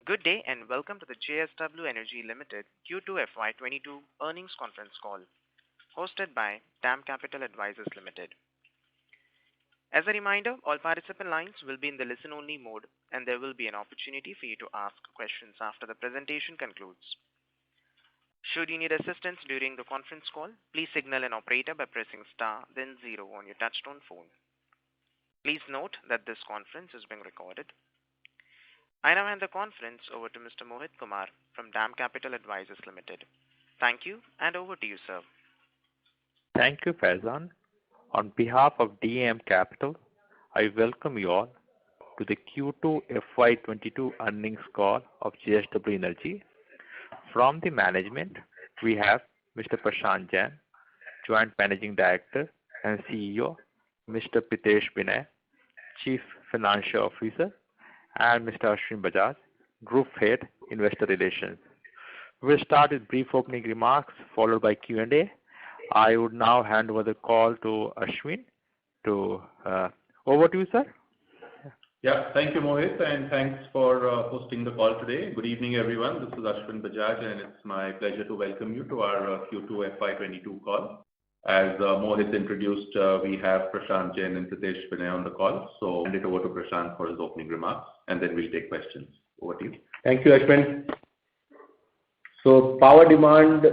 Good day and welcome to the JSW Energy Limited Q2 FY22 earnings conference call, hosted by DAM Capital Advisors Limited. As a reminder, all participant lines will be in the listen-only mode, and there will be an opportunity for you to ask questions after the presentation concludes. Should you need assistance during the conference call, please signal an operator by pressing star, then zero on your touchtone phone. Please note that this conference is being recorded. I now hand the conference over to Mr. Mohit Kumar from DAM Capital Advisors Limited. Thank you, and over to you, sir. Thank you, Faizan. On behalf of DAM Capital, I welcome you all to the Q2 FY22 earnings call of JSW Energy. From the management, we have Mr. Prashant Jain, Joint Managing Director and CEO, Mr. Pritesh Vinay, Chief Financial Officer, and Mr. Ashwin Bajaj, Group Head, Investor Relations. We'll start with brief opening remarks followed by Q&A. I would now hand over the call to Ashwin. Over to you, sir. Yeah, thank you, Mohit, and thanks for hosting the call today. Good evening, everyone. This is Ashwin Bajaj, and it's my pleasure to welcome you to our Q2 FY22 call. As Mohit introduced, we have Prashant Jain and Pritesh Vinay on the call. So I'll hand it over to Prashant for his opening remarks, and then we'll take questions. Over to you. Thank you, Ashwin. So power demand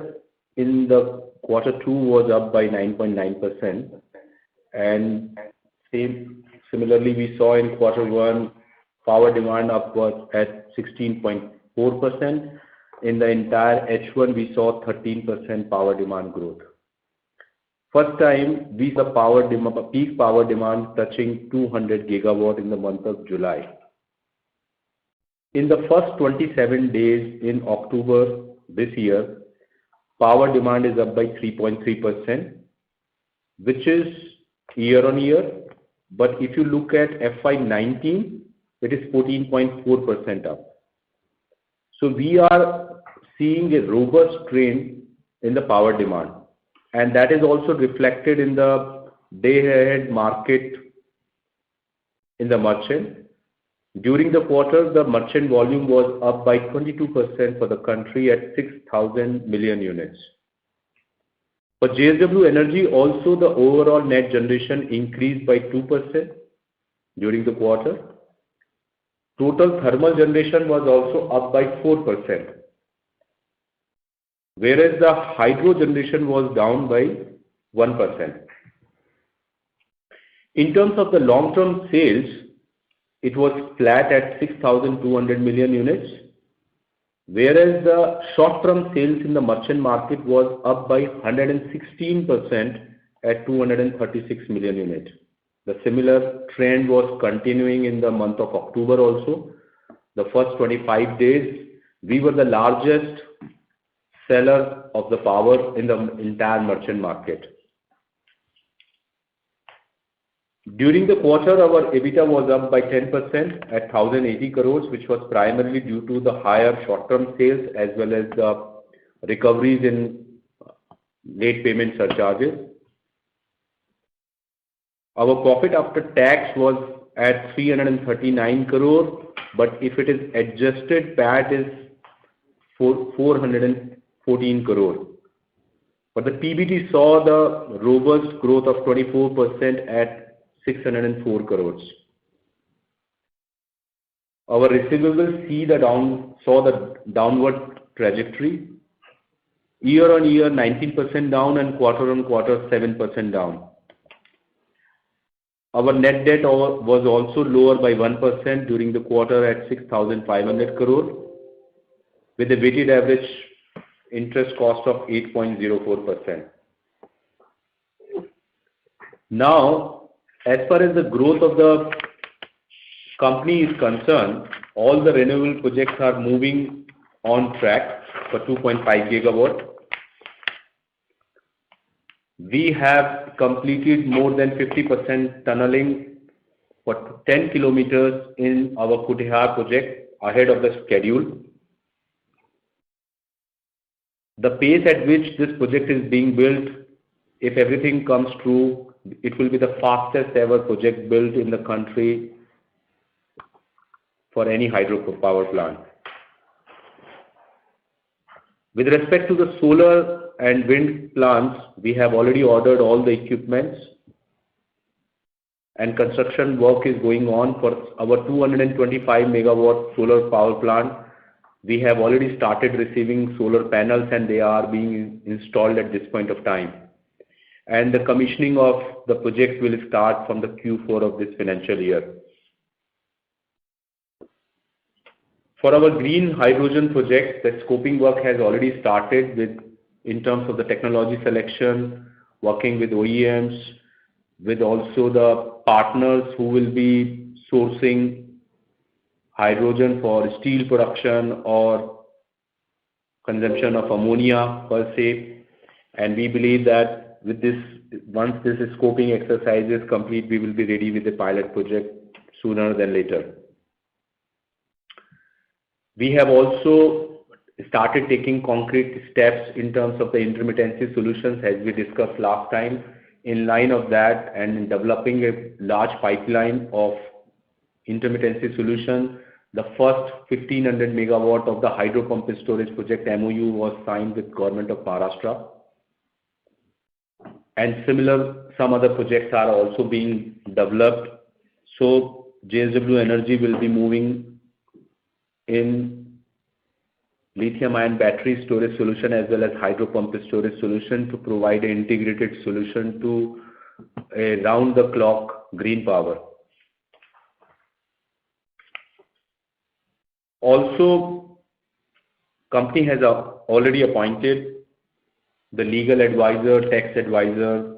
in the quarter two was up by 9.9%, and similarly we saw in quarter one power demand up was at 16.4%. In the entire H1 we saw 13% power demand growth. First time we saw peak power demand touching 200 gigawatt in the month of July. In the first 27 days in October this year, power demand is up by 3.3%, which is year on year. But if you look at FY19, it is 14.4% up. So we are seeing a robust trend in the power demand. And that is also reflected in the day-ahead market in the merchant. During the quarter, the merchant volume was up by 22% for the country at 6,000 million units. For JSW Energy, also the overall net generation increased by 2% during the quarter. Total thermal generation was also up by 4%. Whereas the hydro generation was down by 1%. In terms of the long-term sales, it was flat at 6,200 million units, whereas the short-term sales in the merchant market was up by 116% at 236 million units. The similar trend was continuing in the month of October also. The first 25 days, we were the largest seller of the power in the entire merchant market. During the quarter, our EBITDA was up by 10% at 1,080 crores, which was primarily due to the higher short-term sales as well as the recoveries in late payment surcharges. Our profit after tax was at 339 crore, but if it is adjusted, PAT is 414 crore. But the PBT saw the robust growth of 24% at 604 crores. Our receivables saw the downward trajectory. Year on year 19% down and quarter on quarter 7% down. Our net debt was also lower by 1% during the quarter at 6,500 crore with a weighted average interest cost of 8.04%. Now, as far as the growth of the company is concerned, all the renewable projects are moving on track for 2.5 gigawatt. We have completed more than 50% tunneling for 10 kilometers in our Kutihar project ahead of the schedule. The pace at which this project is being built, if everything comes true, it will be the fastest ever project built in the country for any hydropower plant. With respect to the solar and wind plants, we have already ordered all the equipments and construction work is going on for our 225 megawatt solar power plant. We have already started receiving solar panels and they are being installed at this point of time. And the commissioning of the project will start from the Q4 of this financial year. For our green hydrogen project, the scoping work has already started in terms of the technology selection, working with OEMs, with also the partners who will be sourcing hydrogen for steel production or consumption of ammonia per se. And we believe that with this, once this scoping exercise is complete, we will be ready with the pilot project sooner than later. We have also started taking concrete steps in terms of the intermittency solutions as we discussed last time. In line of that and in developing a large pipeline of intermittency solution, the first 1500 megawatt of the hydro pumped storage project MOU was signed with Government of Maharashtra. And similar, some other projects are also being developed. So JSW Energy will be moving in lithium-ion battery storage solution as well as hydro pumped storage solution to provide an integrated solution to a round-the-clock green power. Also, company has already appointed the legal advisor, tax advisor,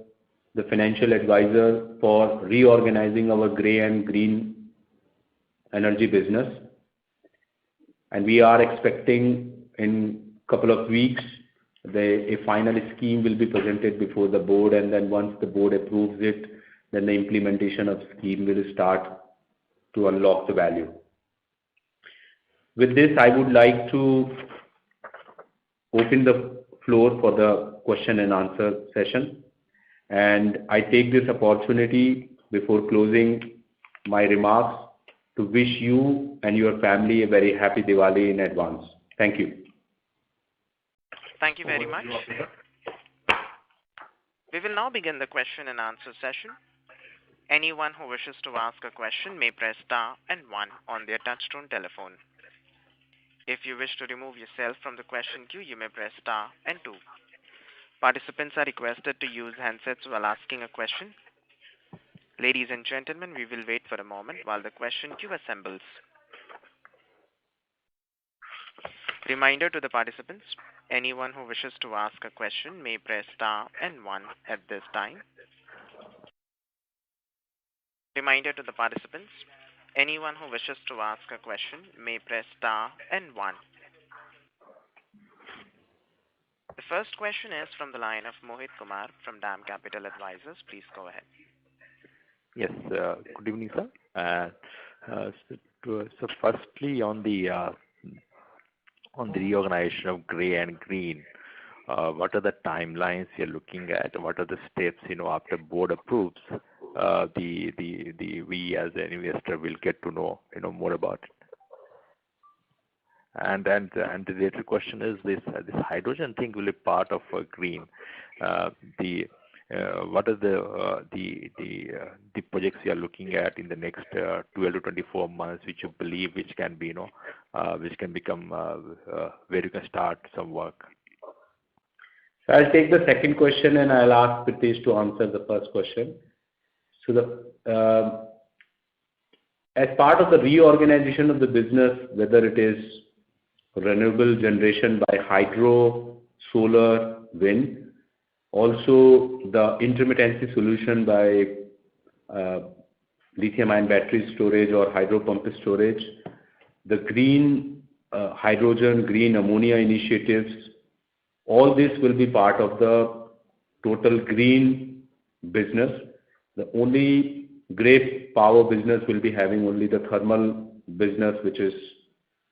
the financial advisor for reorganizing our grey and green energy business. And we are expecting in a couple of weeks, a final scheme will be presented before the board, and then once the board approves it, then the implementation of scheme will start to unlock the value. With this, I would like to open the floor for the question and answer session. And I take this opportunity before closing my remarks to wish you and your family a very happy Diwali in advance. Thank you. Thank you very much. We will now begin the question and answer session. Anyone who wishes to ask a question may press star and 1 on their touchtone telephone. If you wish to remove yourself from the question queue, you may press star and 2. Participants are requested to use handsets while asking a question. Ladies and gentlemen, we will wait for a moment while the question queue assembles. Reminder to the participants, anyone who wishes to ask a question may press star and 1 at this time. Reminder to the participants, anyone who wishes to ask a question may press star and 1. The first question is from the line of Mohit Kumar from DAM Capital Advisors. Please go ahead. Yes, good evening, sir. So firstly, on the reorganization of grey and green, what are the timelines you're looking at? What are the steps, after board approves? We as an investor will get to know, more about it. And the related question is this hydrogen thing will be part of green. What are the projects you are looking at in the next 12 to 24 months, which you believe which can be, which can become where you can start some work? So I'll take the second question and I'll ask Pritesh to answer the first question. So as part of the reorganization of the business, whether it is renewable generation by hydro, solar, wind, also the intermittency solution by lithium-ion battery storage or hydro pumped storage, the green hydrogen, green ammonia initiatives, all this will be part of the total green business. The only grey power business will be having only the thermal business, which is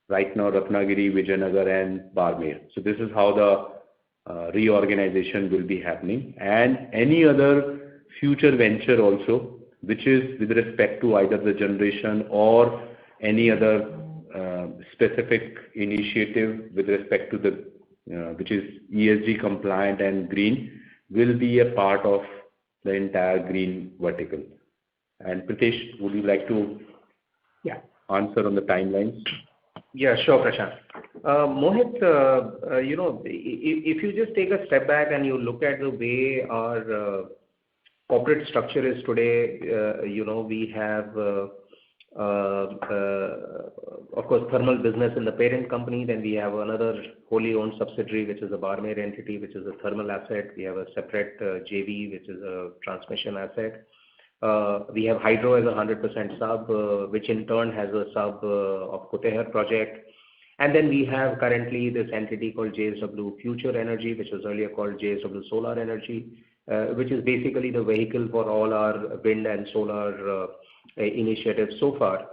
right now Ratnagiri, Vijayanagar and Barmer. So this is how the reorganization will be happening, and any other future venture also, which is with respect to either the generation or any other specific initiative with respect to the which is ESG compliant and green, will be a part of the entire green vertical. And Pritesh, would you like to answer on the timelines? Yeah, sure, Prashant. Mohit, if you just take a step back and you look at the way our corporate structure is today, we have, of course, thermal business in the parent company. Then we have another wholly owned subsidiary, which is a Barmer entity, which is a thermal asset. We have a separate JV, which is a transmission asset. We have hydro as a 100% sub, which in turn has a sub of Kutehr project. And then we have currently this entity called JSW Future Energy, which was earlier called JSW Solar Energy, which is basically the vehicle for all our wind and solar initiatives so far,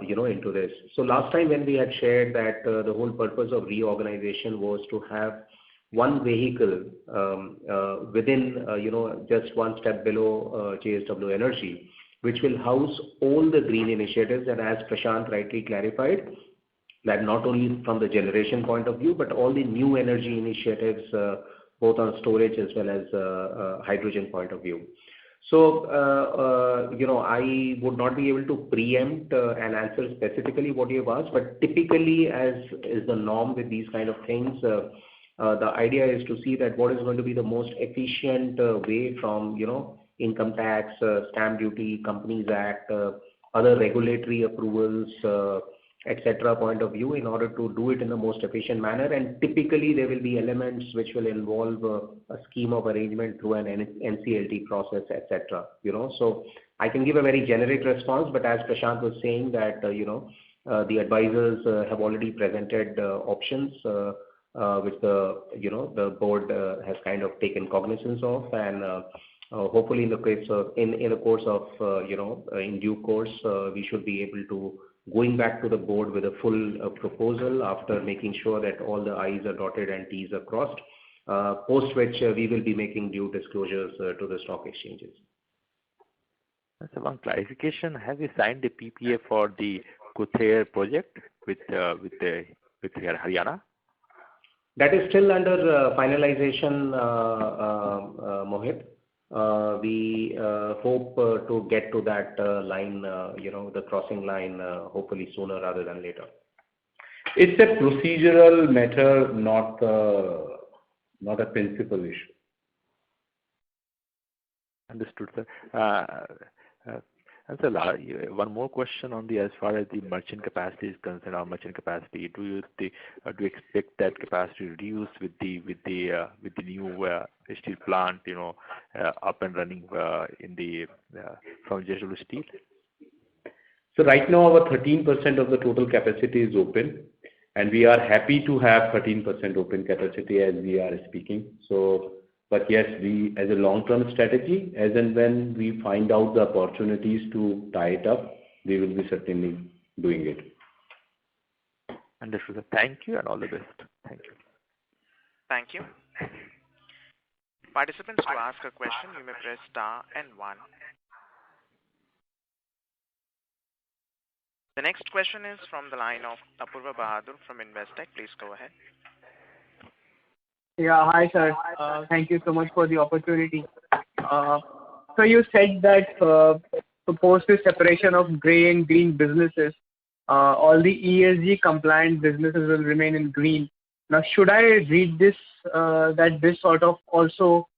into this. So last time when we had shared that the whole purpose of reorganization was to have one vehicle within, just one step below JSW Energy, which will house all the green initiatives. And as Prashant rightly clarified, that not only from the generation point of view, but all the new energy initiatives, both on storage as well as hydrogen point of view. So, I would not be able to preempt and answer specifically what you have asked, but typically, as is the norm with these kind of things, the idea is to see that what is going to be the most efficient way from, income tax, stamp duty, Companies Act, other regulatory approvals, etc. point of view in order to do it in the most efficient manner. And typically there will be elements which will involve a scheme of arrangement through an NCLT process, etc. So I can give a very generic response, but as Prashant was saying that, the advisors have already presented options which the board has kind of taken cognizance of, and hopefully in the course of in due course we should be able to going back to the board with a full proposal after making sure that all the I's are dotted and T's are crossed, post which we will be making due disclosures to the stock exchanges. So one clarification: have you signed the PPA for the Kutehr project with Haryana? That is still under finalization, Mohit. We hope to get to that line, the crossing line, hopefully sooner rather than later. It's a procedural matter, not a principal issue. Understood, sir. And so one more question on the as far as the merchant capacity is concerned. Our merchant capacity, do you expect that capacity reduce with the new steel plant, up and running from JSW Steel? So right now our 13% of the total capacity is open, and we are happy to have 13% open capacity as we are speaking. So, but yes, we as a long-term strategy, as and when we find out the opportunities to tie it up, we will be certainly doing it. Understood. Thank you and all the best. Thank you. Thank you. Participants, to ask a question, you may press star and 1. The next question is from the line of Apurva Bahadur from Investec. Please go ahead. Yeah, hi sir. Thank you so much for the opportunity. So you said that post the separation of grey and green businesses, all the ESG compliant businesses will remain in green. Now, should I read this that this sort of also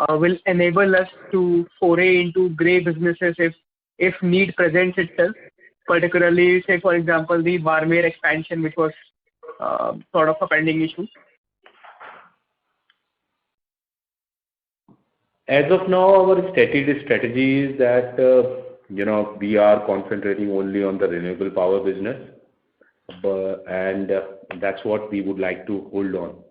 will enable us to foray into grey businesses if need presents itself, particularly say for example the Barmer expansion, which was sort of a pending issue? As of now, our stated strategy is that we are concentrating only on the renewable power business, and that's what we would like to hold on.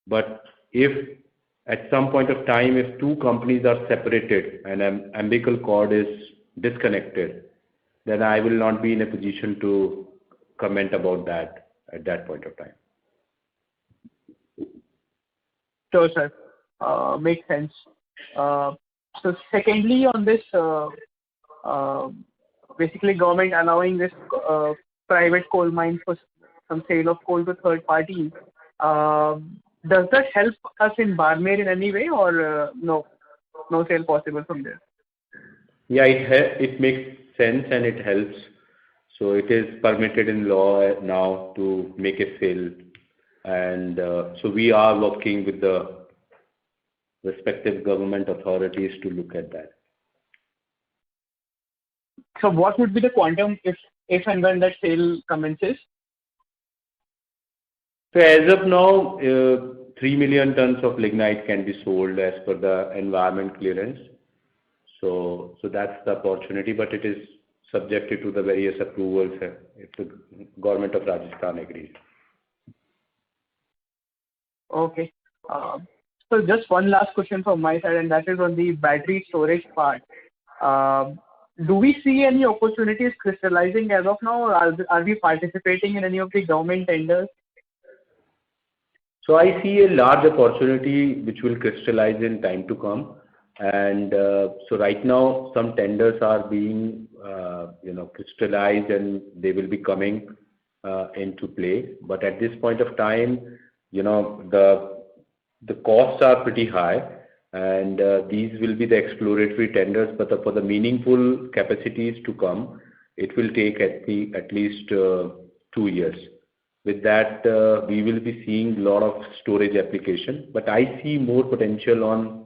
But if at some point of time, if two companies are separated and an umbilical cord is disconnected, then I will not be in a position to comment about that at that point of time. Sure, sir. Makes sense. So secondly, on this, basically government allowing this private coal mine for some sale of coal to third parties. Does that help us in Barmer in any way, or no sale possible from there? Yeah, it makes sense and it helps. So it is permitted in law now to make a sale, and so we are working with the respective government authorities to look at that. So what would be the quantum if and when that sale commences? So as of now, 3 million tons of lignite can be sold as per the environment clearance. So that's the opportunity, but it is subjected to the various approvals if the government of Rajasthan agrees. Okay. So just one last question from my side, and that is on the battery storage part. Do we see any opportunities crystallizing as of now, or are we participating in any of the government tenders? So I see a large opportunity which will crystallize in time to come. And so right now, some tenders are being, crystallized, and they will be coming into play. But at this point of time, the costs are pretty high, and these will be the exploratory tenders. But for the meaningful capacities to come, it will take at least 2 years. With that, we will be seeing a lot of storage application. But I see more potential on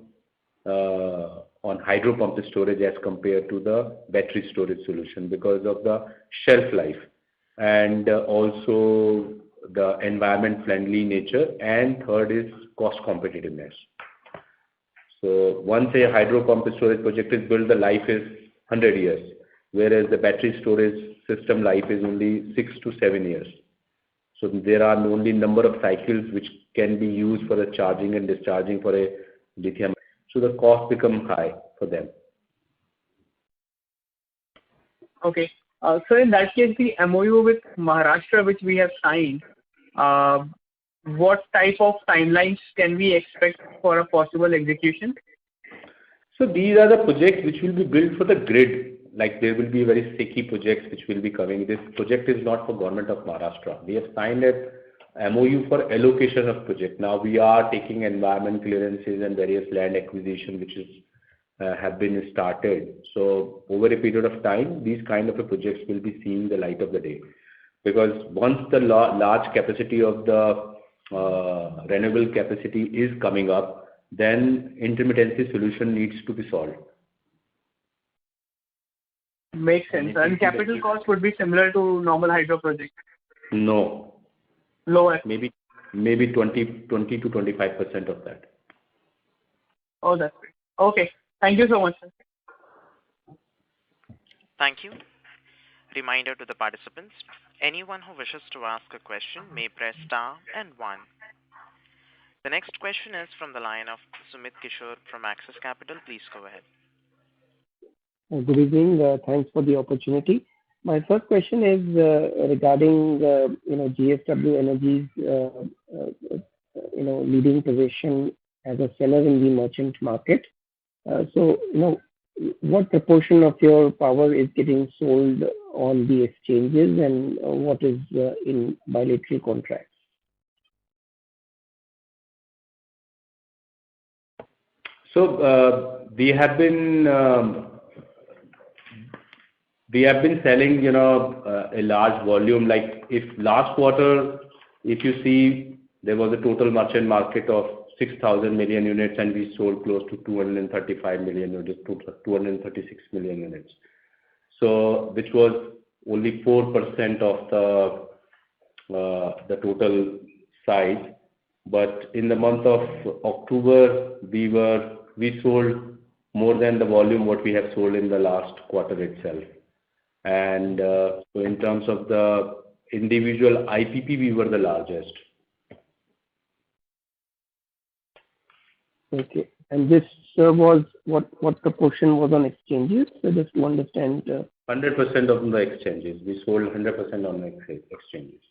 hydro pumped storage as compared to the battery storage solution because of the shelf life and also the environment friendly nature, and third is cost competitiveness. So once a hydro pumped storage project is built, the life is 100 years, whereas the battery storage system life is only 6 to 7 years. So there are only number of cycles which can be used for the charging and discharging for a lithium. So the cost becomes high for them. Okay. So in that case, the MOU with Maharashtra, which we have signed, what type of timelines can we expect for a possible execution? So these are the projects which will be built for the grid. Like there will be very sticky projects which will be coming. This project is not for government of Maharashtra. We have signed a MOU for allocation of project. Now we are taking environment clearances and various land acquisition which is have been started. So over a period of time, these kind of projects will be seeing the light of the day. Because once the large capacity of the renewable capacity is coming up, then intermittency solution needs to be solved. Makes sense. And capital cost would be similar to normal hydro project? No. Lower? Maybe 20 to 25% of that. Oh, that's great. Okay. Thank you so much, sir. Thank you. Reminder to the participants, anyone who wishes to ask a question may press star and 1. The next question is from the line of Sumit Kishore from Axis Capital. Please go ahead. Good evening. Thanks for the opportunity. My first question is regarding JSW Energy's leading position as a seller in the merchant market. What proportion of your power is getting sold on the exchanges, and what is in bilateral contracts? So we have been selling, a large volume. Like if last quarter, if you see, there was a total merchant market of 6,000 million units, and we sold close to 235 million units, 236 million units. So which was only 4% of the total size. But in the month of October, we sold more than the volume what we have sold in the last quarter itself. And so in terms of the individual IPP, we were the largest. Okay. And this was what proportion was on exchanges? So just to understand. 100% of the exchanges. We sold 100% on the exchanges.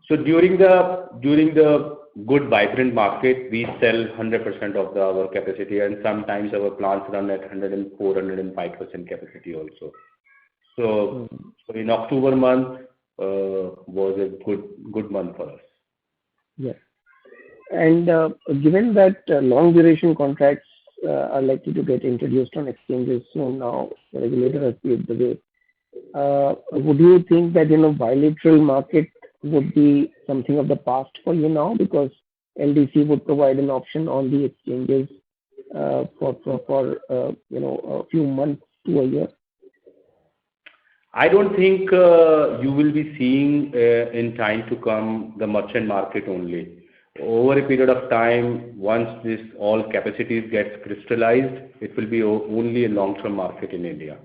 So during the good vibrant market, we sell 100% of our capacity, and sometimes our plants run at 104, 105% capacity also. So in October month, was a good month for us. Yes. And given that long duration contracts are likely to get introduced on exchanges soon now, the regulator has paved the way. Would you think that bilateral market would be something of the past for you now, because LDC would provide an option on the exchanges for a few months to a year? I don't think you will be seeing in time to come the merchant market only. Over a period of time, once this all capacities gets crystallized, it will be only a long-term market in India.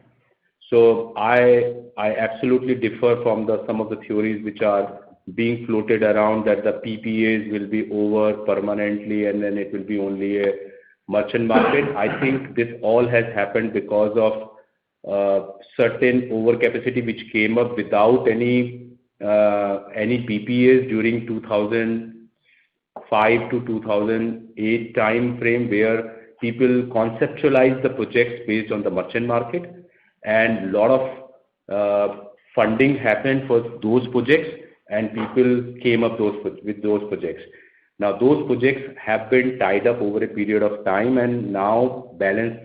So I absolutely differ from some of the theories which are being floated around, that the PPAs will be over permanently and then it will be only a merchant market. I think this all has happened because of certain overcapacity which came up without any PPAs during 2005 to 2008 time frame, where people conceptualized the projects based on the merchant market, and a lot of funding happened for those projects, and people came up with those projects. Now those projects have been tied up over a period of time, and now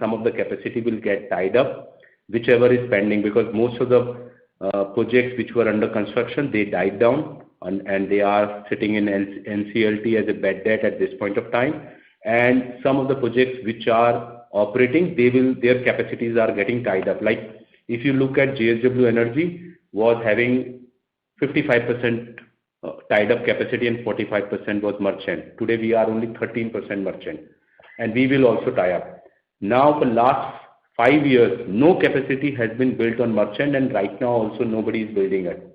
some of the capacity will get tied up, whichever is pending, because most of the projects which were under construction, they died down, and they are sitting in NCLT as a bad debt at this point of time. And some of the projects which are operating, their capacities are getting tied up. Like if you look at JSW Energy, was having 55% tied up capacity and 45% was merchant. Today we are only 13% merchant, and we will also tie up. Now for last 5 years, no capacity has been built on merchant, and right now also nobody is building it.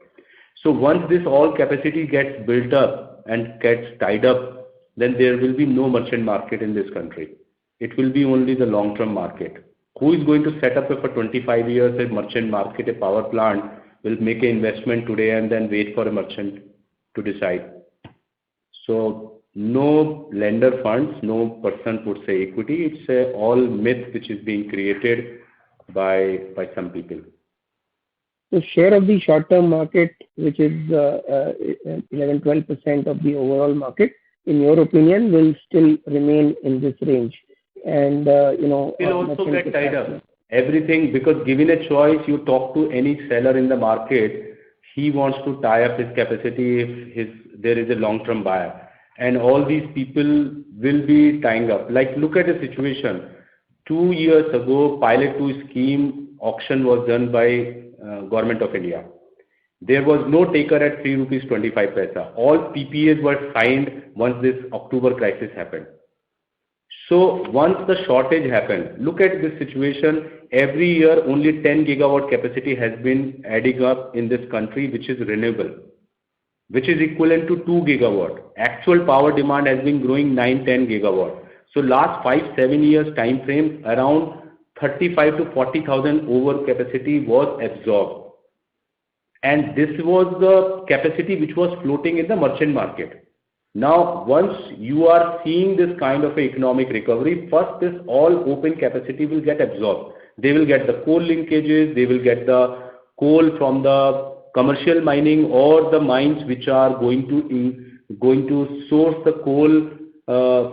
So once this all capacity gets built up and gets tied up, then there will be no merchant market in this country. It will be only the long-term market. Who is going to set up for 25 years a merchant market? A power plant will make an investment today and then wait for a merchant to decide. So no lender funds, no person puts a equity. It's a all myth which is being created by some people. The share of the short-term market, which is 11-12% of the overall market, in your opinion, will still remain in this range, and will also get tied up. Everything, because given a choice, you talk to any seller in the market, he wants to tie up his capacity if there is a long-term buyer, and all these people will be tying up. Like look at the situation. 2 years ago, Pilot 2 scheme auction was done by Government of India. There was no taker at 3.25 rupees. All PPAs were signed once this October crisis happened. So once the shortage happened, look at this situation. Every year only 10 gigawatt capacity has been adding up in this country, which is renewable, which is equivalent to 2 gigawatt. Actual power demand has been growing 9-10 gigawatt. So last 5-7 years time frame, around 35 to 40,000 over capacity was absorbed, and this was the capacity which was floating in the merchant market. Now once you are seeing this kind of economic recovery, first this all open capacity will get absorbed. They will get the coal linkages, they will get the coal from the commercial mining or the mines which are going to source the coal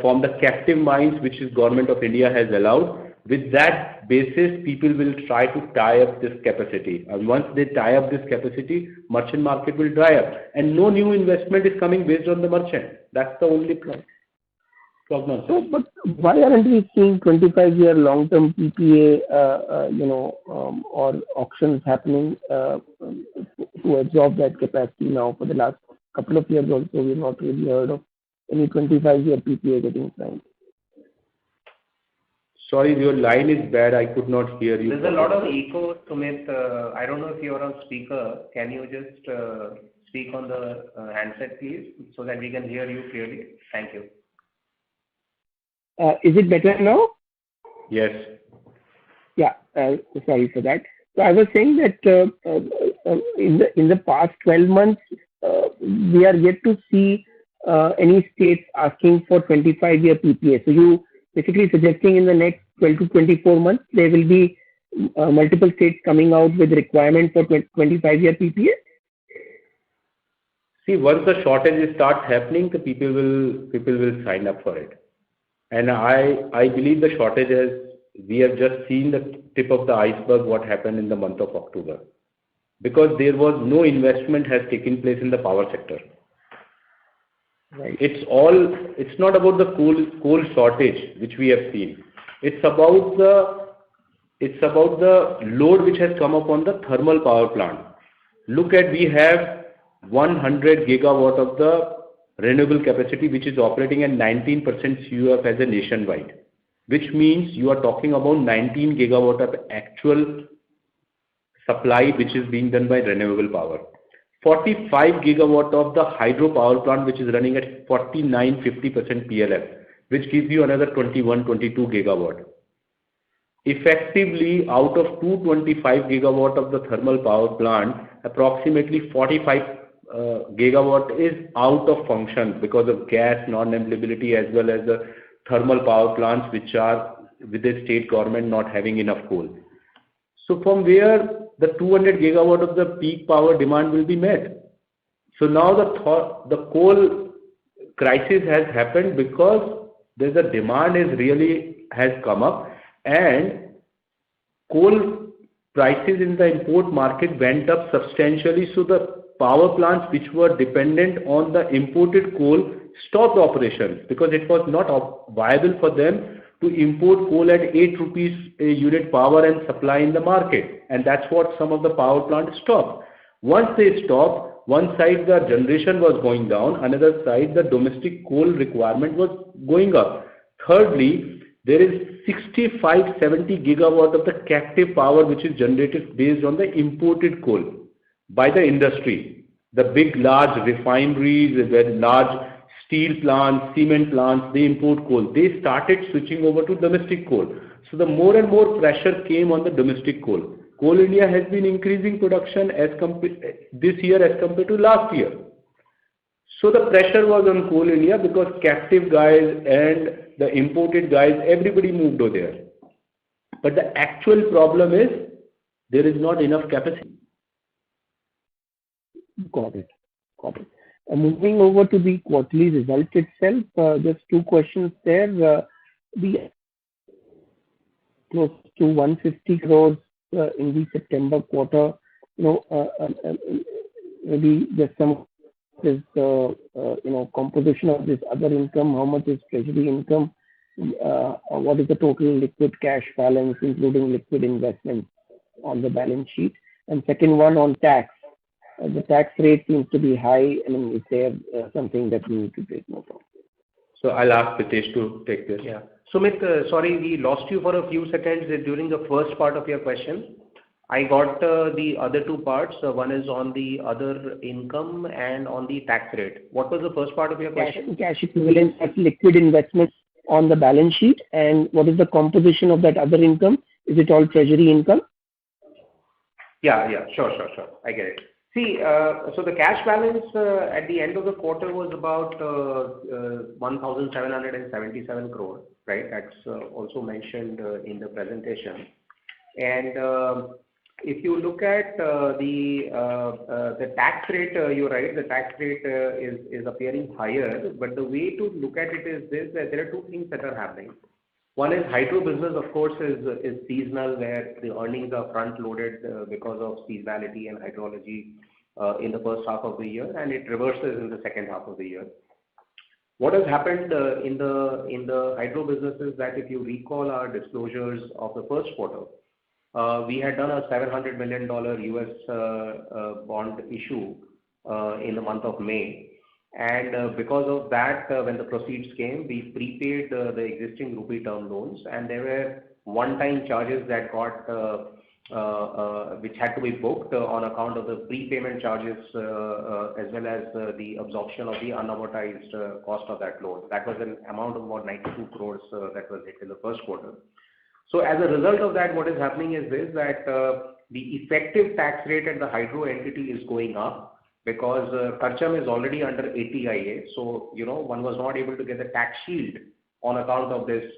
from the captive mines which is Government of India has allowed. With that basis, people will try to tie up this capacity, and once they tie up this capacity, merchant market will dry up, and no new investment is coming based on the merchant. That's the only prognosis. So, but why aren't we seeing 25-year long-term PPA, or auctions happening to absorb that capacity now? For the last couple of years also, we've not really heard of any 25-year PPA getting signed. Sorry, your line is bad. I could not hear you. There's a lot of echo, Sumit. I don't know if you're on speaker. Can you just speak on the handset, please, so that we can hear you clearly? Thank you. Is it better now? Yes. Yeah. Sorry for that. So I was saying that in the past 12 months, we are yet to see any states asking for 25-year PPA. So you basically suggesting in the next 12 to 24 months, there will be multiple states coming out with requirement for 25-year PPA? See, once the shortages start happening, the people will sign up for it. And I believe the we have just seen the tip of the iceberg what happened in the month of October, because there was no investment has taken place in the power sector. Right. It's not about the coal shortage which we have seen. It's about the load which has come upon the thermal power plant. Look at, we have 100 gigawatt of the renewable capacity which is operating at 19% CUF as a nationwide, which means you are talking about 19 gigawatt of actual supply which is being done by renewable power. 45 gigawatt of the hydro power plant which is running at 49-50% PLF, which gives you another 21-22 gigawatt. Effectively, out of 225 gigawatt of the thermal power plant, approximately 45 gigawatt is out of function because of gas non-availability, as well as the thermal power plants which are with the state government not having enough coal. So from where the 200 gigawatt of the peak power demand will be met. So now the coal crisis has happened because there's a demand has come up, and coal prices in the import market went up substantially. So the power plants which were dependent on the imported coal stopped operations because it was not viable for them to import coal at 8 rupees a unit power and supply in the market. And that's what some of the power plants stopped. Once they stopped, one side the generation was going down, another side the domestic coal requirement was going up. Thirdly, there is 65-70 gigawatt of the captive power which is generated based on the imported coal by the industry. The big large refineries, the large steel plants, cement plants, they import coal. They started switching over to domestic coal. So the more and more pressure came on the domestic coal. Coal India has been increasing production this year as compared to last year. So the pressure was on Coal India because captive guys and the imported guys, everybody moved over there. But the actual problem is there is not enough capacity. Got it. Moving over to the quarterly result itself, just two questions there. The close to 150 crores in the September quarter, maybe just some is composition of this other income, how much is treasury income, what is the total liquid cash balance, including liquid investments on the balance sheet. And second one on tax. The tax rate seems to be high. I mean, is there something that we need to take note of? So I'll ask Pritesh to take this. Yeah. Sumit, sorry, we lost you for a few seconds during the first part of your question. I got the other two parts. One is on the other income and on the tax rate. What was the first part of your question? Cash equivalent of liquid investments on the balance sheet, and what is the composition of that other income? Is it all treasury income? Yeah, sure. I get it. See, so the cash balance at the end of the quarter was about 1,777 crore, right? That's also mentioned in the presentation. And if you look at the tax rate, you're right, the tax rate is appearing higher, but the way to look at it is this, that there are two things that are happening. One is hydro business, of course, is seasonal, where the earnings are front-loaded because of seasonality and hydrology in the first half of the year, and it reverses in the second half of the year. What has happened in the hydro business is that if you recall our disclosures of the first quarter, we had done a $700 million US bond issue in the month of May. And because of that, when the proceeds came, we prepaid the existing rupee term loans, and there were one-time charges that got which had to be booked on account of the prepayment charges as well as the absorption of the unamortized cost of that loan. That was an amount of about 92 crores that was hit in the first quarter. So as a result of that, what is happening is this, that the effective tax rate at the hydro entity is going up, because Karcham is already under 80IA. So, one was not able to get the tax shield on account of this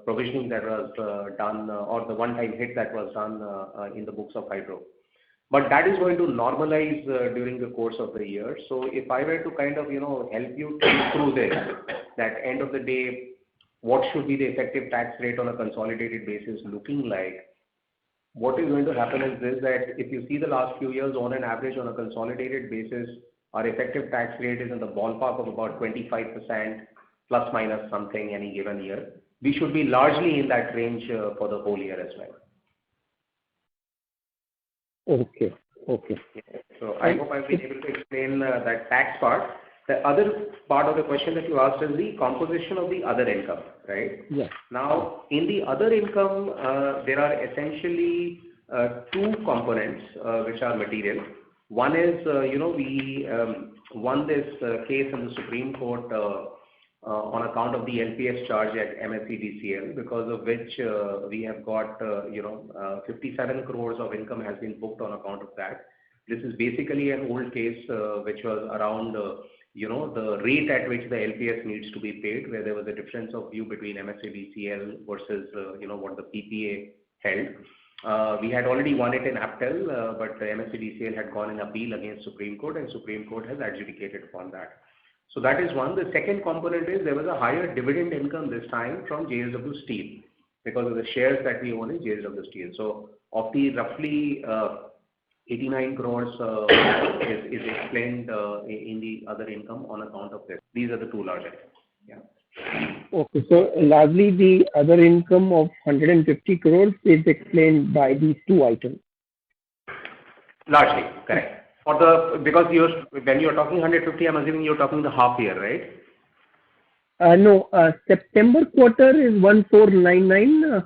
provisioning that was done, or the one-time hit that was done in the books of hydro. But that is going to normalize during the course of the year. So if I were to kind of, help you think through this, that end of the day, what should be the effective tax rate on a consolidated basis looking like? What is going to happen is this, that if you see the last few years on an average on a consolidated basis, our effective tax rate is in the ballpark of about 25% plus minus something any given year. We should be largely in that range for the whole year as well. Okay. So I hope I've been able to explain that tax part. The other part of the question that you asked is the composition of the other income, right? Yes. Now, in the other income, there are essentially two components which are material. One is, we won this case in the Supreme Court on account of the LPS charge at MSEDCL, because of which we have got, 57 crores of income has been booked on account of that. This is basically an old case which was around, the rate at which the LPS needs to be paid, where there was a difference of view between MSEDCL versus, what the PPA held. We had already won it in APTEL, but the MSEDCL had gone in appeal against Supreme Court, and Supreme Court has adjudicated upon that. So that is one. The second component is there was a higher dividend income this time from JSW Steel because of the shares that we own in JSW Steel. So of the roughly 89 crores is explained in the other income on account of this. These are the two large items. Yeah. Okay. So largely the other income of 150 crores is explained by these two items. Largely, correct. Because when you're talking 150, I'm assuming you're talking the half year, right? No, September quarter is 1499.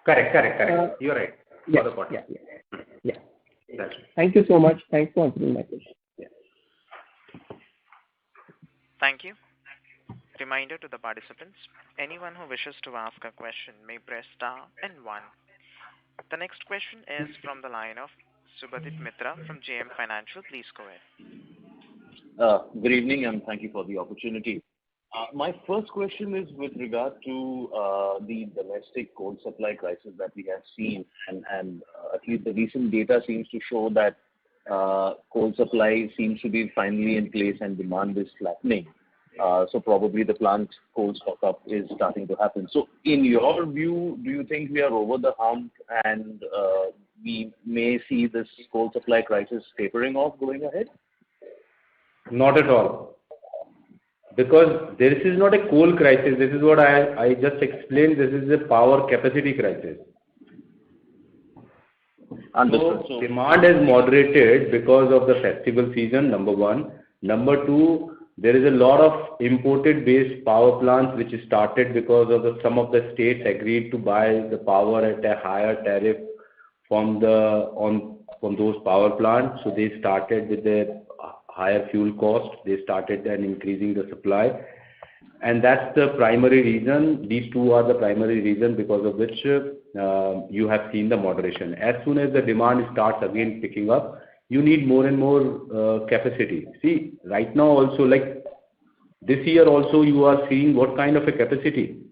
Correct. You're right. Yeah. For the quarter. Yeah. That's right. Thank you so much. Thanks for answering my question. Yeah. Thank you. Reminder to the participants, anyone who wishes to ask a question may press star and 1. The next question is from the line of Subhadip Mitra from JM Financial. Please go ahead. Good evening, and thank you for the opportunity. My first question is with regard to the domestic coal supply crisis that we have seen, and at least the recent data seems to show that coal supply seems to be finally in place and demand is flattening. So probably the plant coal stock up is starting to happen. So in your view, do you think we are over the hump and we may see this coal supply crisis tapering off going ahead? Not at all. Because this is not a coal crisis. This is what I just explained. This is a power capacity crisis. Understood. So demand is moderated because of the festival season, number one. Number two, there is a lot of imported based power plants which started because of some of the states agreed to buy the power at a higher tariff from those power plants. So they started with the higher fuel cost. They started then increasing the supply. And that's the primary reason. These two are the primary reason because of which you have seen the moderation. As soon as the demand starts again picking up, you need more and more capacity. See, right now also, like this year also, you are seeing what kind of a capacity.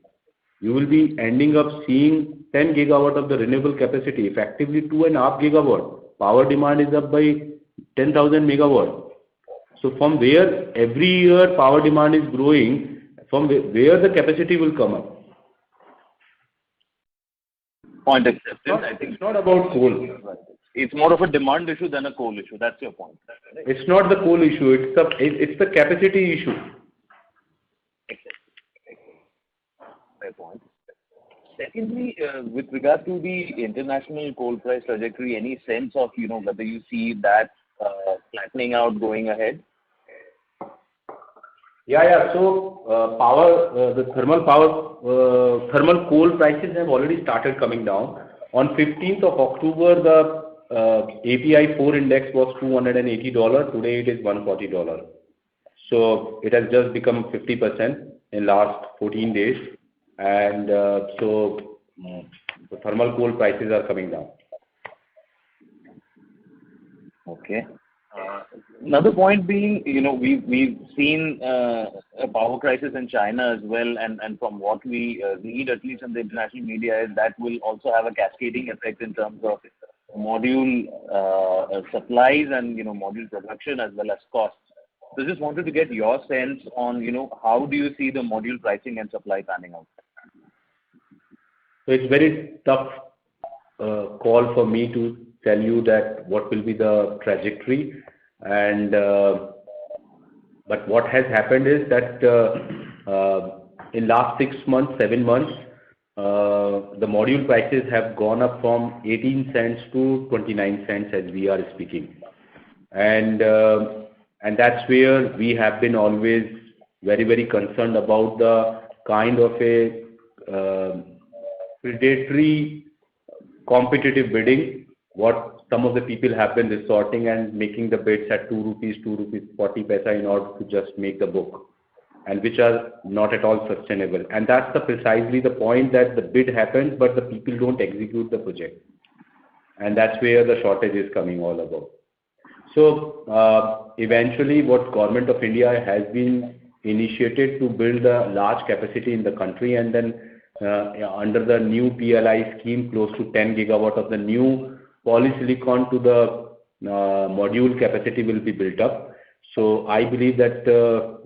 You will be ending up seeing 10 gigawatt of the renewable capacity, effectively 2.5 gigawatt. Power demand is up by 10,000 megawatt. So from where every year power demand is growing, from where the capacity will come up. Point accepted. I think it's not about coal. It's more of a demand issue than a coal issue. That's your point. Right? It's not the coal issue. It's the capacity issue. Fair point. Secondly, with regard to the international coal price trajectory, any sense of whether you see that flattening out going ahead? Yeah. So the thermal coal prices have already started coming down. On 15th of October, the API 4 index was $280. Today it is $140. So it has just become 50% in last 14 days. And so the thermal coal prices are coming down. Okay. Another point being, we've seen a power crisis in China as well, and from what we read, at least in the international media, is that will also have a cascading effect in terms of module supplies and module production as well as costs. So just wanted to get your sense on how do you see the module pricing and supply panning out? So it's very tough call for me to tell you that what will be the trajectory, and but what has happened is that in last 6 months, 7 months, the module prices have gone up from 18 cents to 29 cents as we are speaking, and that's where we have been always very concerned about the kind of a predatory competitive bidding what some of the people have been resorting and making the bids at 2 rupees, 40 paisa in order to just make the book, and which are not at all sustainable. And that's precisely the point, that the bid happens but the people don't execute the project, and that's where the shortage is coming all about. So eventually what Government of India has been initiated to build a large capacity in the country, and then under the new PLI scheme, close to 10 gigawatt of the new polysilicon to the module capacity will be built up. So I believe that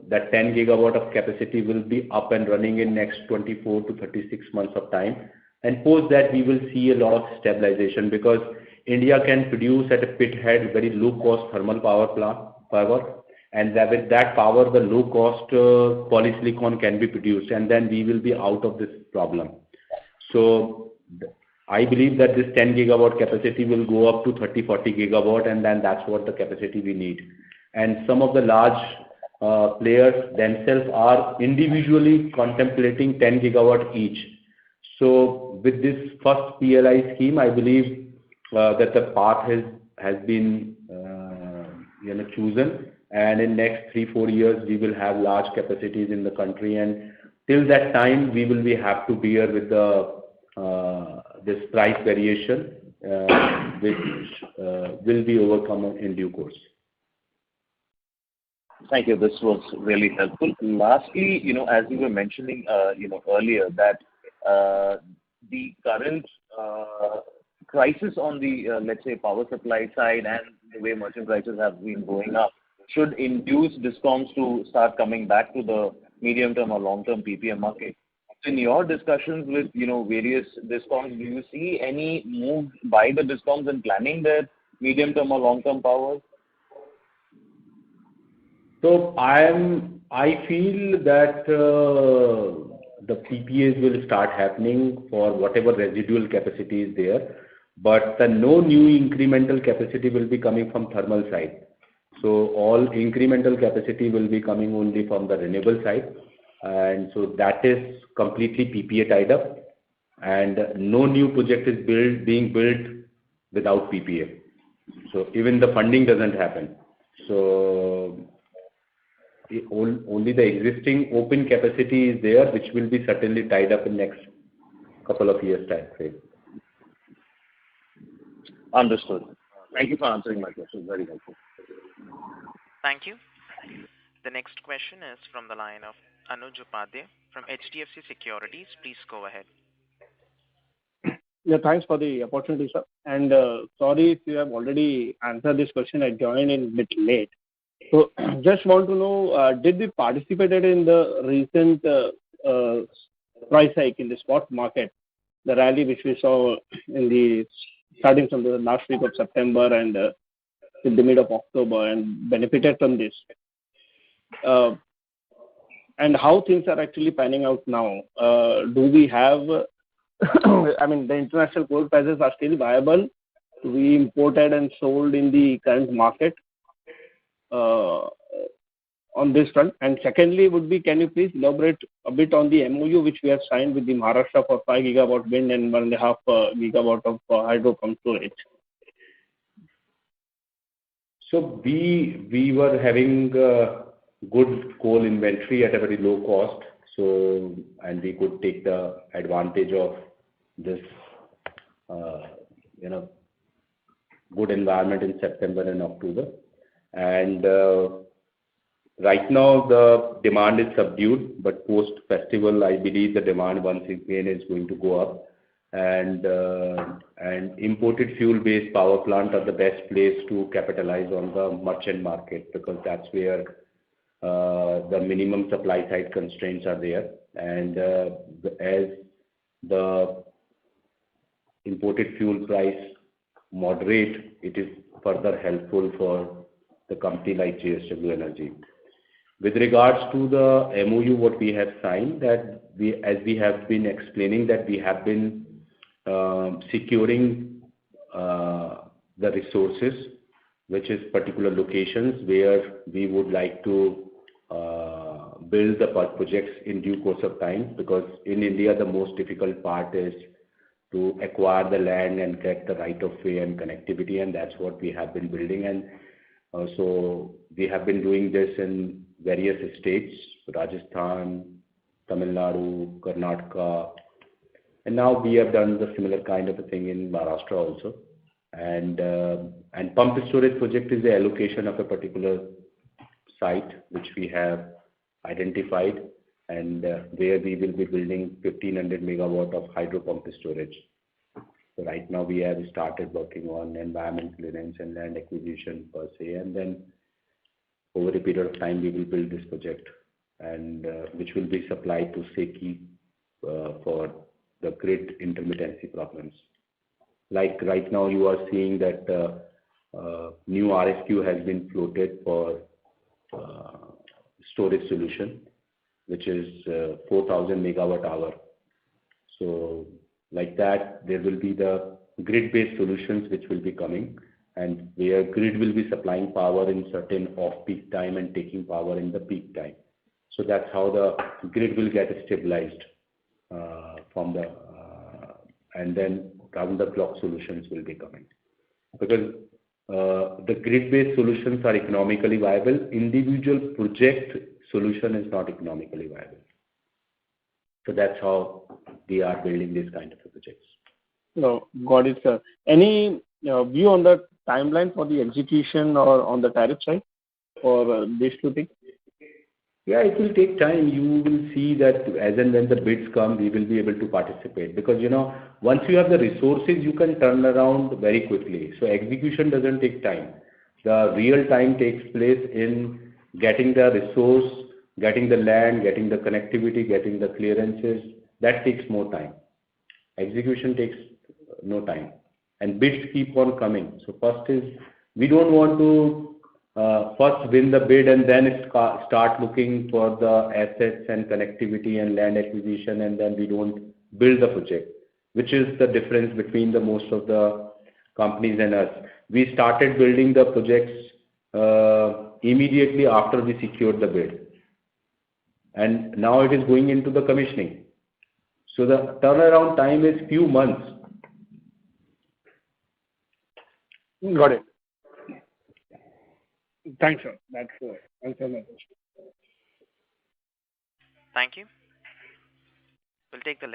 that 10 gigawatt of capacity will be up and running in next 24 to 36 months of time. And post that we will see a lot of stabilization, because India can produce at a pit head very low cost thermal power, and that with that power the low cost polysilicon can be produced, and then we will be out of this problem. So I believe that this 10 gigawatt capacity will go up to 30-40 gigawatt, and then that's what the capacity we need. And some of the large players themselves are individually contemplating 10 gigawatt each. So with this first PLI scheme, I believe that the path has been chosen, and in next 3-4 years we will have large capacities in the country, and till that time we will have to bear with the this price variation, which will be overcome in due course. Thank you. This was really helpful. Lastly, as you were mentioning, earlier, that the current crisis on the, let's say, power supply side and the way merchant prices have been going up should induce DISCOMs to start coming back to the medium-term or long-term PPA market. In your discussions with, various DISCOMs, do you see any move by the DISCOMs in planning their medium-term or long-term power? So I feel that the PPAs will start happening for whatever residual capacity is there, but no new incremental capacity will be coming from thermal side. So all incremental capacity will be coming only from the renewable side, and so that is completely PPA tied up, and no new project is being built without PPA. So even the funding doesn't happen. So only the existing open capacity is there, which will be certainly tied up in next couple of years time frame. Understood. Thank you for answering my question. Very helpful. Thank you. The next question is from the line of Anuj Upadhyay from HDFC Securities. Please go ahead. Yeah, thanks for the opportunity, sir. And sorry if you have already answered this question. I joined in a bit late. So just want to know, did we participated in the recent price hike in the spot market, the rally which we saw in the starting from the last week of September and in the mid of October, and benefited from this? And how things are actually panning out now? Do we have, I mean, the international coal prices are still viable to be imported and sold in the current market on this front? And secondly would be, can you please elaborate a bit on the MOU which we have signed with the Maharashtra for 5 gigawatt wind and 1.5 gigawatt of hydro pumped storage? So we were having good coal inventory at a very low cost, so, and we could take the advantage of this good environment in September and October. And right now the demand is subdued, but post festival I believe the demand once again is going to go up. and imported fuel-based power plant are the best place to capitalize on the merchant market, because that's where the minimum supply side constraints are there. And as the imported fuel price moderate, it is further helpful for the company like JSW Energy. With regards to the MOU, what we have signed, that as we have been explaining, that we have been securing the resources, which is particular locations where we would like to build the projects in due course of time, because in India the most difficult part is to acquire the land and get the right of way and connectivity, and that's what we have been building. And so we have been doing this in various states, Rajasthan, Tamil Nadu, Karnataka, and now we have done the similar kind of a thing in Maharashtra also. And pump storage project is the allocation of a particular site which we have identified, and where we will be building 1500 megawatt of hydro pump storage. So right now we have started working on environment clearance and land acquisition per se, and then over a period of time we will build this project, and which will be supplied to SECI for the grid intermittency problems. Like right now you are seeing that new RFQ has been floated for storage solution, which is 4,000 megawatt hour. So like that, there will be the grid-based solutions which will be coming, and where grid will be supplying power in certain off-peak time and taking power in the peak time. So that's how the grid will get stabilized from the, and then round-the-clock solutions will be coming. Because the grid-based solutions are economically viable, individual project solution is not economically viable. So that's how we are building these kind of projects. No, got it, sir. Any view on the timeline for the execution or on the tariff side for these two things? Yeah, it will take time. You will see that as and when the bids come, we will be able to participate. Because, you know, once you have the resources, you can turn around very quickly. So execution doesn't take time. The real time takes place in getting the resource, getting the land, getting the connectivity, getting the clearances. That takes more time. Execution takes no time. And bids keep on coming. So first is, we don't want to first win the bid and then start looking for the assets and connectivity and land acquisition, and then we don't build the project, which is the difference between the most of the companies and us. We started building the projects immediately after we secured the bid, and now it is going into the commissioning. So the turnaround time is few months. Got it. Thanks, sir. That's answer my question. Thank you. We'll take the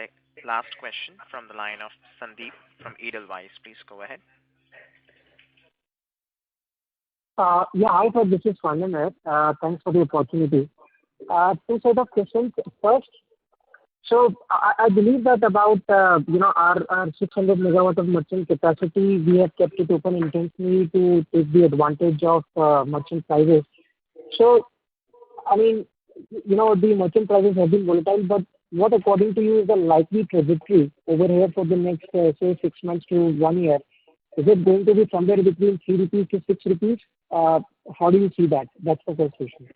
last question from the line of Sandeep from Edelweiss. Please go ahead. Yeah, hi sir, this is Swanan. Thanks for the opportunity. Two set of questions. First, so I believe that about our 600 megawatt of merchant capacity, we have kept it open intentionally to take the advantage of merchant prices. So, I mean, you know, the merchant prices have been volatile, but what according to you is the likely trajectory over here for the next, say, 6 months to 1 year? Is it going to be somewhere between 3 rupees to 6 rupees? How do you see that? That's the first question.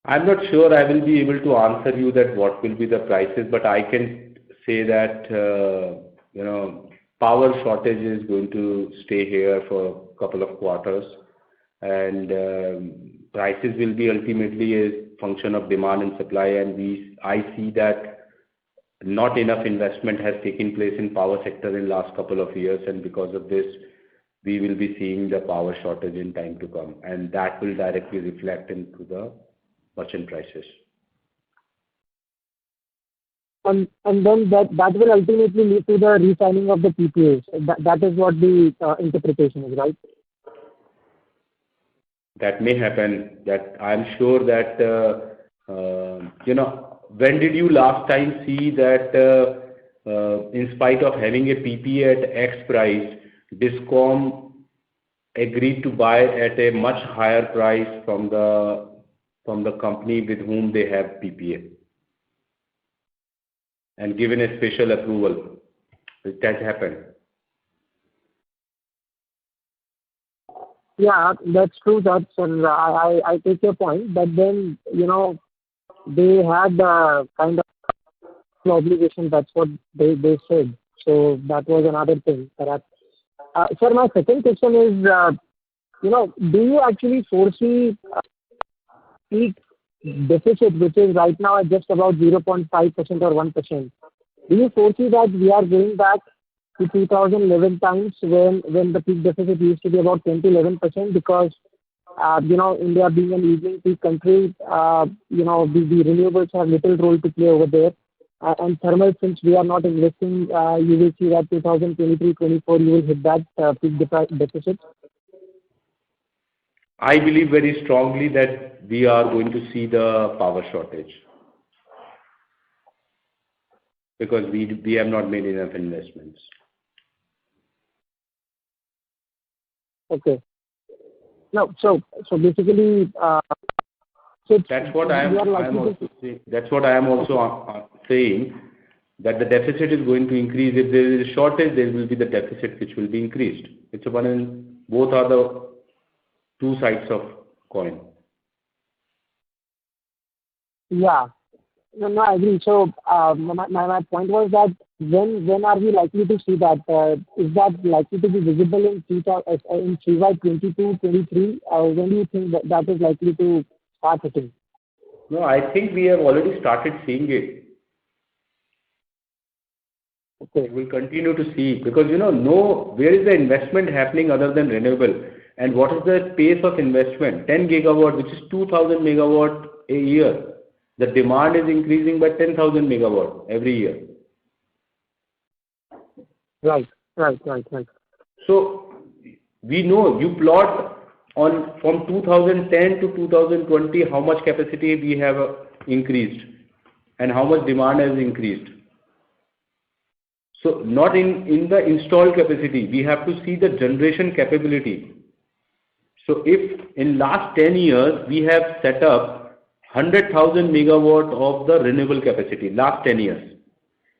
I'm not sure I will be able to answer you that what will be the prices, but I can say that, power shortage is going to stay here for a couple of quarters, and prices will be ultimately a function of demand and supply, and I see that not enough investment has taken place in power sector in last couple of years, and because of this, we will be seeing the power shortage in time to come, and that will directly reflect into the merchant prices. And then that will ultimately lead to the re-signing of the PPAs. That is what the interpretation is, right? That may happen. That I'm sure that when did you last time see that in spite of having a PPA at X price, DISCOM agreed to buy at a much higher price from the company with whom they have PPA, and given a special approval. It has happened. Yeah, that's true. I take your point. But then, they had kind of obligation. That's what they said. So that was another thing, perhaps. Sir, my second question is, do you actually foresee peak deficit, which is right now at just about 0.5% or 1%? Do you foresee that we are going back to 2011 times when the peak deficit used to be about 10 to 11%? Because India being an evening peak country, the renewables have little role to play over there. And thermal, since we are not investing, you will see that 2023-24 you will hit that peak deficit. I believe very strongly that we are going to see the power shortage because we have not made enough investments. Okay. No, so basically, that's what I am also saying, that the deficit is going to increase. If there is a shortage, there will be the deficit which will be increased. It's a one and both are the two sides of coin. Yeah. No, I agree. So my point was that when are we likely to see that? Is that likely to be visible in CY 22-23? When do you think that is likely to start hitting? No, I think we have already started seeing it. Okay. We will continue to see it because where is the investment happening other than renewable? And what is the pace of investment? 10 gigawatt, which is 2,000 megawatt a year. The demand is increasing by 10,000 megawatt every year. Right. So we know you plot on from 2010 to 2020 how much capacity we have increased and how much demand has increased. So not in the installed capacity, we have to see the generation capability. So if in last 10 years we have set up 100,000 megawatt of the renewable capacity, last 10 years,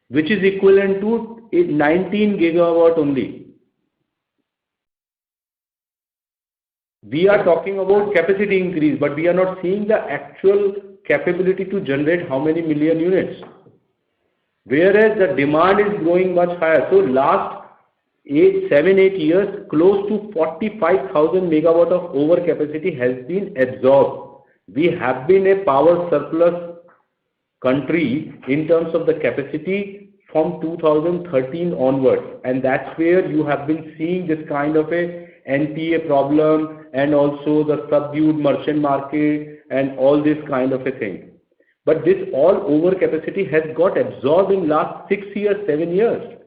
which is equivalent to 19 gigawatt only. We are talking about capacity increase, but we are not seeing the actual capability to generate how many million units. Whereas the demand is growing much higher. So last 7-8 years, close to 45,000 megawatt of overcapacity has been absorbed. We have been a power surplus country in terms of the capacity from 2013 onwards, and that's where you have been seeing this kind of a NPA problem and also the subdued merchant market and all this kind of a thing. But this all overcapacity has got absorbed in last 6 years, 7 years.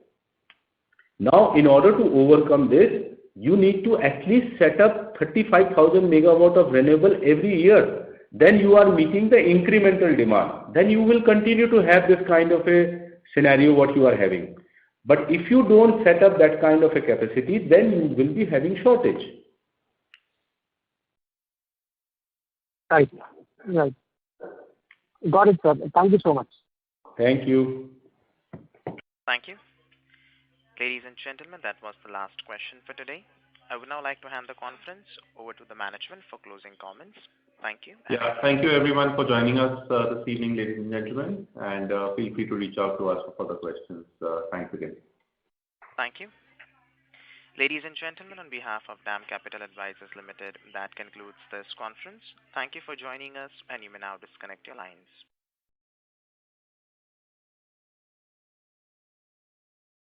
Now, in order to overcome this, you need to at least set up 35,000 megawatt of renewable every year. Then you are meeting the incremental demand. Then you will continue to have this kind of a scenario what you are having. But if you don't set up that kind of a capacity, then you will be having shortage. Right. Got it, sir. Thank you so much. Thank you. Thank you. Ladies and gentlemen, that was the last question for today. I would now like to hand the conference over to the management for closing comments. Thank you. Yeah, thank you everyone for joining us this evening, ladies and gentlemen, and feel free to reach out to us for further questions. Thanks again. Thank you. Ladies and gentlemen, on behalf of DAM Capital Advisors Limited, that concludes this conference. Thank you for joining us, and you may now disconnect your lines.